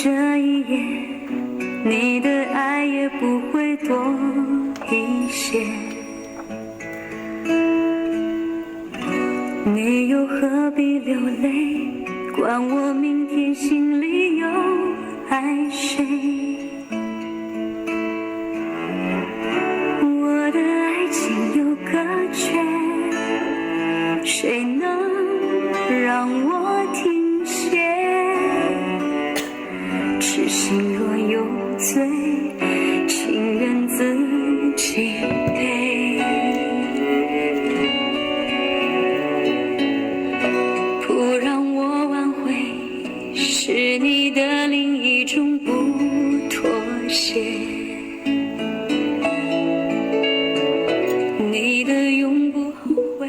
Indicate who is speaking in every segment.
Speaker 1: 这一夜，你的爱也不会多一些。你又何必流泪？管我明天心里又爱谁？我的爱情有个缺，谁能让我停歇？痴心若有罪，情愿自己背。不让我挽回，是你的另一种不妥协。你的永不后悔，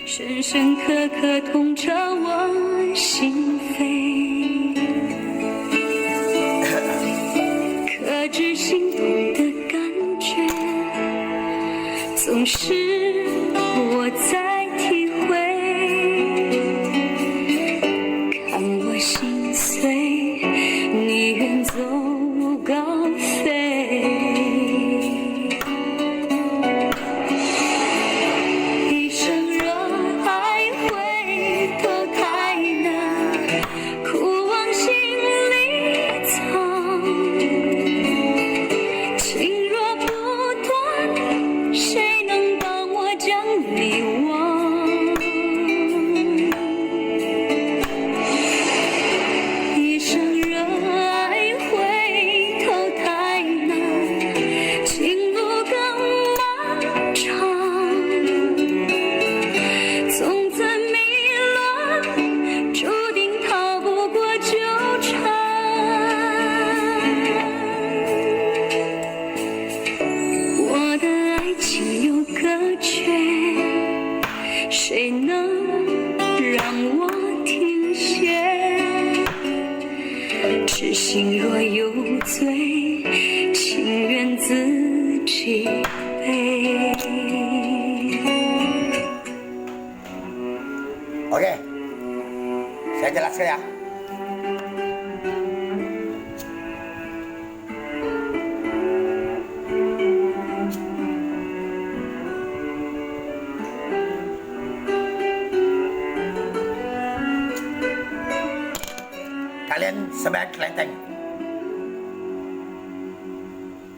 Speaker 1: 深深刻刻痛彻我心扉。可知心动的感觉，总是我在体会。看我心碎，你远走高飞。一生热爱回头太难，苦往心里藏。情若不断，谁能帮我将你忘？一生热爱回头太难，情路更漫长。从此迷乱，注定逃不过纠缠。我的爱情有个缺，谁能让我停歇？痴心若有罪，情愿自己背。
Speaker 2: Oke, saya jelaskan ya. Kalian sembahyang kelenteng.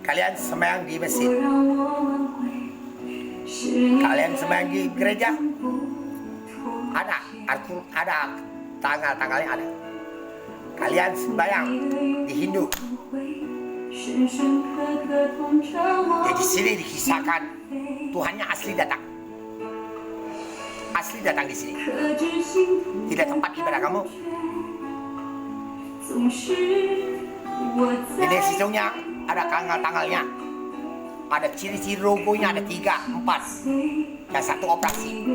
Speaker 2: Kalian sembahyang di masjid. Kalian sembahyang di gereja. Ada tanggal-tanggalnya ada. Kalian sembahyang di Hindu. Jadi sini dikisahkan Tuhannya asli datang. Asli datang di sini. Tidak tempat ibadah kamu. Ini sisungnya ada tanggal-tanggalnya. Ada ciri-ciri logonya ada 3, 4. Yang satu operasi.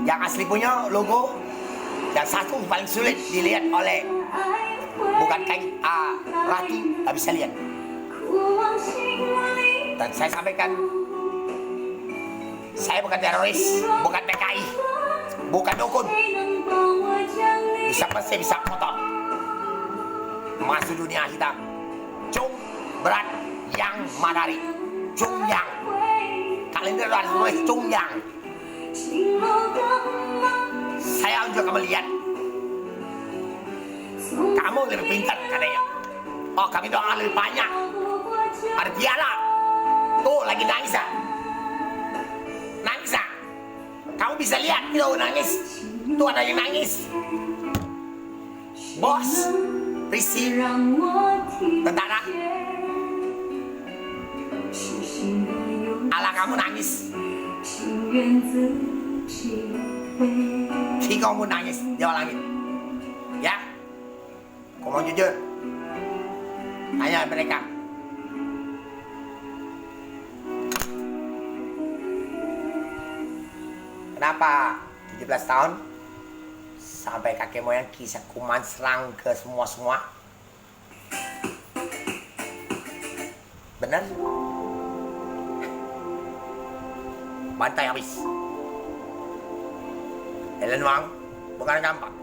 Speaker 2: Yang asli punya logo, yang satu paling sulit dilihat oleh bukan kain ratu, tak bisa lihat. Dan saya sampaikan, saya bukan teroris, bukan PKI, bukan dukun. Bisa pasti bisa motor. Masuk dunia hitam. Cung berat yang madari. Cung yang. Kalender ada tulis Cung yang. Saya juga kamu lihat. Kamu lebih pintar katanya. Oh, kami doa lebih banyak. Ada piala. Tuh lagi nangis ah. Nangis ah. Kamu bisa lihat tuh nangis. Tuh ada yang nangis. Bos, polisi, tentara. Ala kamu nangis. Si kamu nangis di langit. Ya, kamu mau jujur. Tanya mereka. Kenapa 17 tahun sampai kakek moyang kisah kuman serang ke semua? Benar? Bantai habis. Ellen Wang bukan gampang.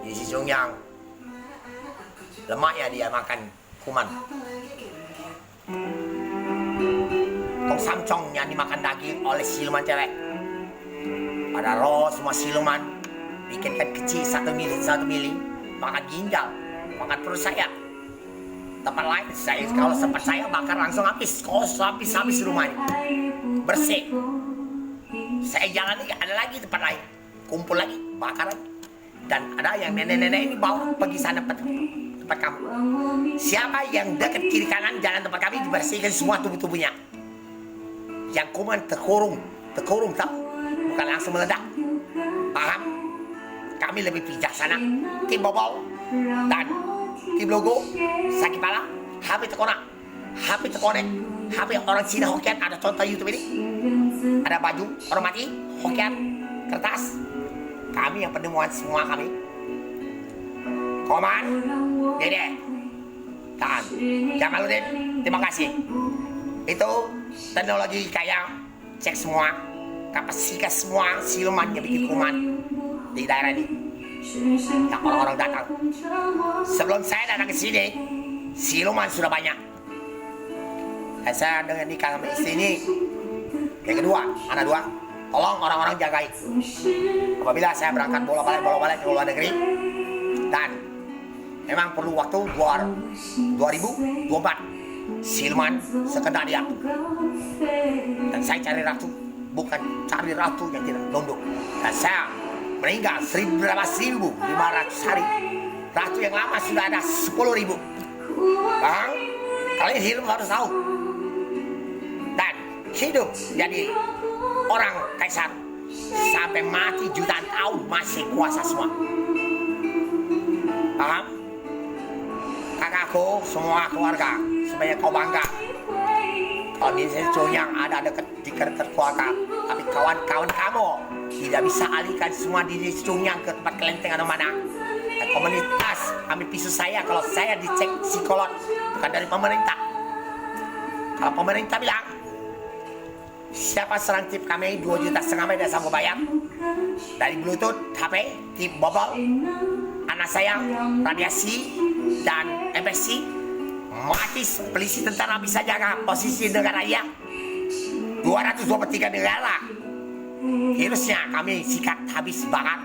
Speaker 2: Di si Chungyang lemaknya dia makan kuman. Tong samcong yang dimakan daging oleh siluman cewek. Pada roh semua siluman bikinkan kecil 1 mili, makan ginjal, makan perut saya. Tempat lain saya kalau sempat saya bakar langsung habis, habis rumahnya bersih. Saya jalan lagi, ada lagi tempat lain, kumpul lagi, bakar lagi. Dan ada yang nenek-nenek ini bawa pergi sana tempat kamu. Siapa yang dekat kiri kanan jalan tempat kami dibersihkan semua tubuhnya. Yang kuman terkurung tahu, bukan langsung meledak. Paham? Kami lebih bijaksana. Tim bobol dan tim logo sakit kepala, HP terkonek, HP orang Cina Hokkien, ada contoh YouTube ini. Ada baju orang mati Hokkien, kertas. Kami yang penemuan semua kami. Koman, Dede, dan Jamaluddin, terima kasih. Itu teknologi kayak cek semua kapasitas semua siluman yang bikin kuman di daerah ini. Yang orang-orang datang. Sebelum saya datang ke sini, siluman sudah banyak. Dan saya dengan nikah sama istri ini, yang kedua, anak 2. Tolong orang-orang jagain. Apabila saya berangkat bola-balik ke luar negeri, dan memang perlu waktu 2024, siluman sekedar dia. Dan saya cari ratu, bukan cari ratu yang tidak nunduk. Dan saya meninggal 1.500 hari. Ratu yang lama sudah ada 10.000. Bang, kalian hidup harus tahu. Dan hidup jadi orang kaisar sampai mati jutaan tahun masih kuasa semua. Paham? Kakakku, semua keluarga, supaya kau bangga. Kalau di Chungyang ada dekat keluarga, tapi kawan-kawan kamu tidak bisa alihkan semua di Chungyang ke tempat kelenteng atau mana. Dan komunitas ambil pisau saya kalau saya dicek psikolog, bukan dari pemerintah. Kalau pemerintah bilang siapa serang tip kami 2,5 juta tidak sanggup bayar. Dari Bluetooth, HP, tip bobol, anak saya, radiasi, dan MPC, mati polisi tentara bisa jaga posisi negara ya. 223 negara. Virusnya kami sikat habis bakar,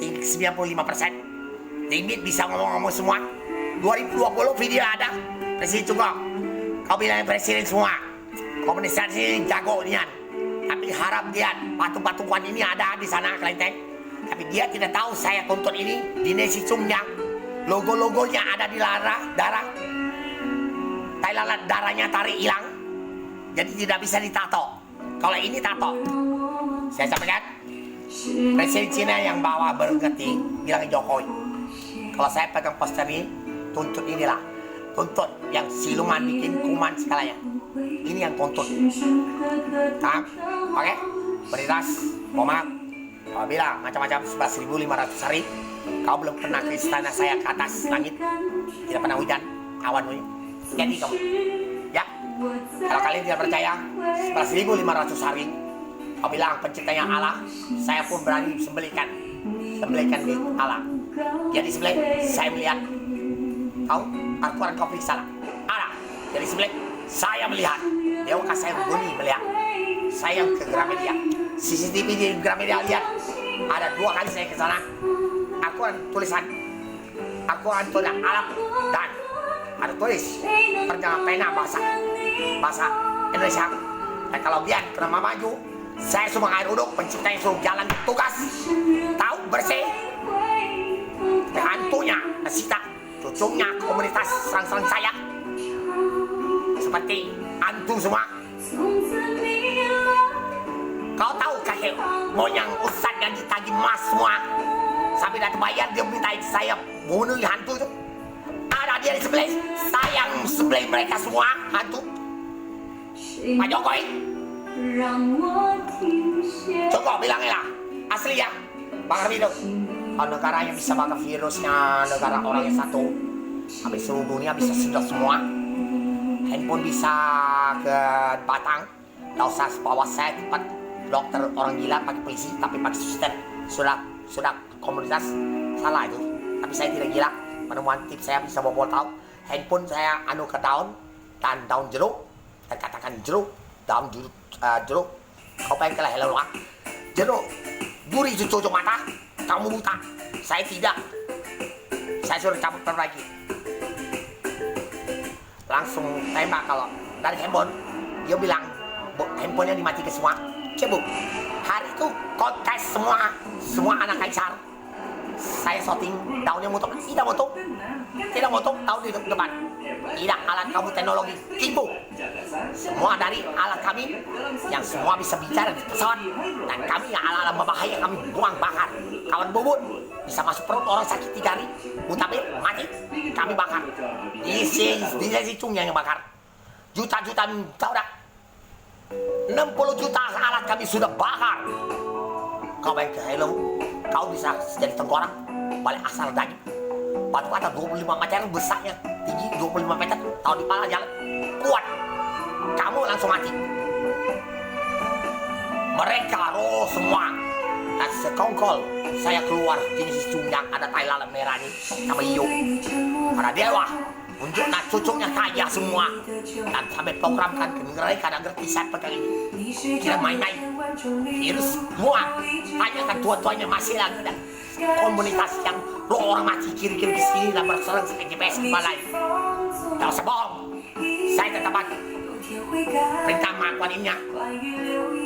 Speaker 2: tinggi 95%. Limit bisa ngomong-ngomong semua. 2020 video ada, Presiden juga. Kau bilang presiden semua. Komunisasi ini jago nian, tapi harap dia patung-patungan ini ada di sana kelenteng. Tapi dia tidak tahu saya tuntut ini di Nasi Chungyang. Logo-logonya ada di darah. Thailand darahnya tarik hilang, jadi tidak bisa ditato. Kalau ini tato, saya sampaikan Presiden Cina yang bawa berganti bilang Jokowi. Kalau saya pegang poster ini, tuntut inilah, tuntut yang siluman bikin kuman segalanya. Ini yang tuntut. Oke? Beritas, mohon maaf. Apabila macam-macam 11.500 hari, kau belum pernah ke istana saya ke atas langit, tidak pernah hujan, awan bunyi. Jadi kamu, ya. Kalau kalian tidak percaya, 11.500 hari, kau bilang penciptanya Allah, saya pun berani sembelihkan di Allah. Jadi sebelah saya melihat, kau Al-Quran kau periksa Allah. Jadi sebelah saya melihat, Dewa kasih bunyi melihat. Saya ke Gramedia, CCTV di Gramedia lihat. Ada 2 kali saya ke sana. Al-Quran tulisan, Al-Quran tulisan Arab dan ada tulis perjalanan pena bahasa Indonesia. Dan kalau biar kena maju, saya semua air uduk penciptanya suruh jalan tugas, tahu bersih. Hantunya, Sita, cucunya komunitas serang-serang saya. Seperti hantu semua. Kau tahu kakek moyang ustad yang ditagih emas semua, sampai dah terbayar dia minta saya bunuh hantu itu. Ada dia di sebelah, sayang sebelah mereka semua hantu. Pak Jokowi, coba bilangin lah asli ya, Bang Hamido. Kalau negara yang bisa bakar virusnya negara orang yang satu, habis seluruh dunia bisa sedot semua. Handphone bisa ke Batang, tak usah bawa saya tempat dokter orang gila pakai polisi, tapi pakai suster sudah sudah komunitas salah itu. Tapi saya tidak gila. Penemuan tips saya bisa bobol tahu. Handphone saya anu ke daun dan daun jeruk dan katakan jeruk, daun jeruk. Kau pengen kelah hello jeruk duri cucuk mata, kamu buta. Saya tidak. Saya suruh cabut perbaiki. Langsung tembak kalau dari handphone. Dia bilang handphonenya dimatikan semua. Cebuk. Hari itu kontes semua anak kaisar. Saya shooting daunnya motok. Tidak motok daun di depan. Tidak alat kamu teknologi tipu. Semua dari alat kami yang semua bisa bicara di pesawat dan kami yang alat berbahaya kami buang bakar. Kawan bubut bisa masuk perut orang sakit 3 hari, mutabir mati, kami bakar. Di sini cungnya yang bakar. Juta-juta tahu dah. 60 juta alat kami sudah bakar. Kau baik ke hello, kau bisa jadi tengkorak, balik asal daging. Batu kata 25 meter besarnya, tinggi 25 meter, tahu di pala jalan, kuat. Kamu langsung mati. Mereka roh semua. Dan sekongkol saya keluar jenis cung yang ada tai lalat merah ini sama hijau. Para dewa unjukkan cucuknya kaya semua dan sampai programkan ke mereka dan ngerti saya pegang ini. Kira main-main. Virus semua. Tanyakan tua-tuanya masih lagi dan komunitas yang roh orang mati kiri-kiri ke sini dan berserang sampai GPS ke balai. Tidak usah bohong. Saya tetap mati. Perintah mak Kuan Imnya.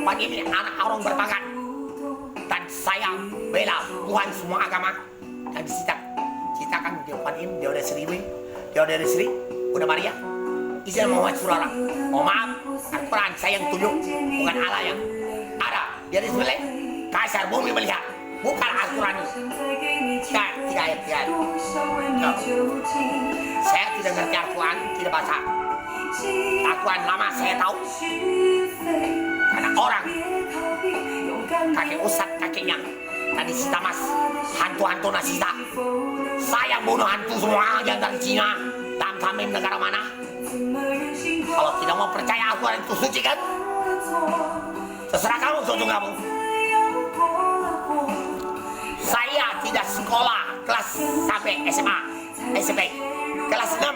Speaker 2: Kuan Im ini anak orang berpangkat. Dan saya bela Tuhan semua agama. Dan citakan dia Kuan Im, dia udah Sri, dia udah Sri, udah Maria. Izin Muhammad Surara. Oh maaf, Al-Quran saya yang tunjuk, bukan Allah yang ada. Dia disebelih, Kaisar bumi melihat, bukan Al-Quran. Tidak ayat. Saya tidak ngerti Al-Quran, tidak baca. Al-Quran lama saya tahu. Karena orang kakek Ustadz kakeknya tadi Sita Mas, hantu-hantu Nasita. Saya bunuh hantu semua yang dari Cina dan kami negara mana. Kalau tidak mau percaya Al-Quran itu suci kan, terserah kamu, sojong kamu. Saya tidak sekolah kelas sampai SMA, SMP, kelas 6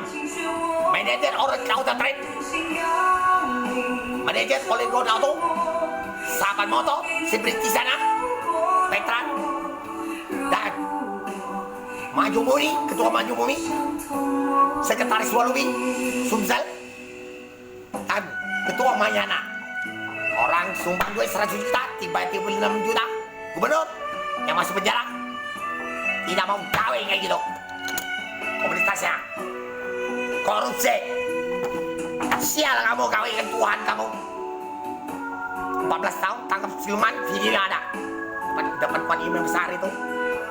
Speaker 2: manajer orang auto trade, manajer Polygon Auto, Sahabat Moto, Sibrit di sana, Petran, dan Maju Muni, Ketua Maju Muni, Sekretaris Walumi, Sumsel, dan Ketua Manyana. Orang sumbang duit 100 juta, tiba-tiba 6 juta. Gubernur yang masuk penjara tidak mau kawin kayak gitu. Komunitasnya korupsi. Sial kamu kawin Tuhan kamu. 14 tahun tangkap siluman, videonya ada. Depan Kuan Im yang besar itu.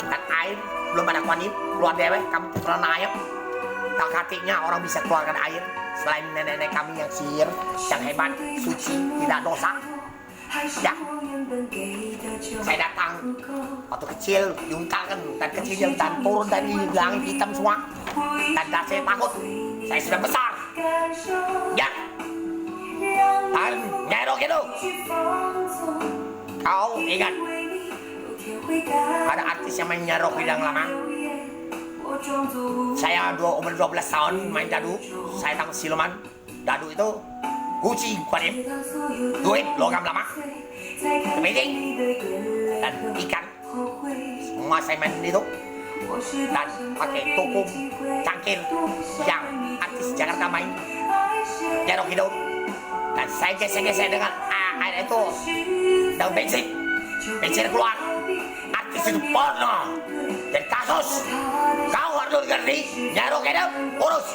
Speaker 2: Dan air, belum ada Kuan Im, keluar dewek, kamu putra ayam. Tak hatinya orang bisa keluarkan air. Selain nenek-nenek kami yang sihir, yang hebat, suci, tidak dosa. Ya, saya datang waktu kecil diuntalkan dan kecil dan turun dari langit hitam semua dan saya takut. Saya sudah besar. Ya, dan nyerok itu. Kau ingat ada artis yang main nyerok yang lama. Saya umur 12 tahun main dadu. Saya tangkap siluman. Dadu itu Gucci Kuan Im, duit logam lama, kepiting dan ikan. Semua saya main itu dan pakai tukum cangkir yang artis Jakarta main nyerok hidup. Dan saya gesek-gesek dengan air itu daun bensin keluar. Artis itu porno dan kasus. Kau harus ngerti nyerok hidup urus.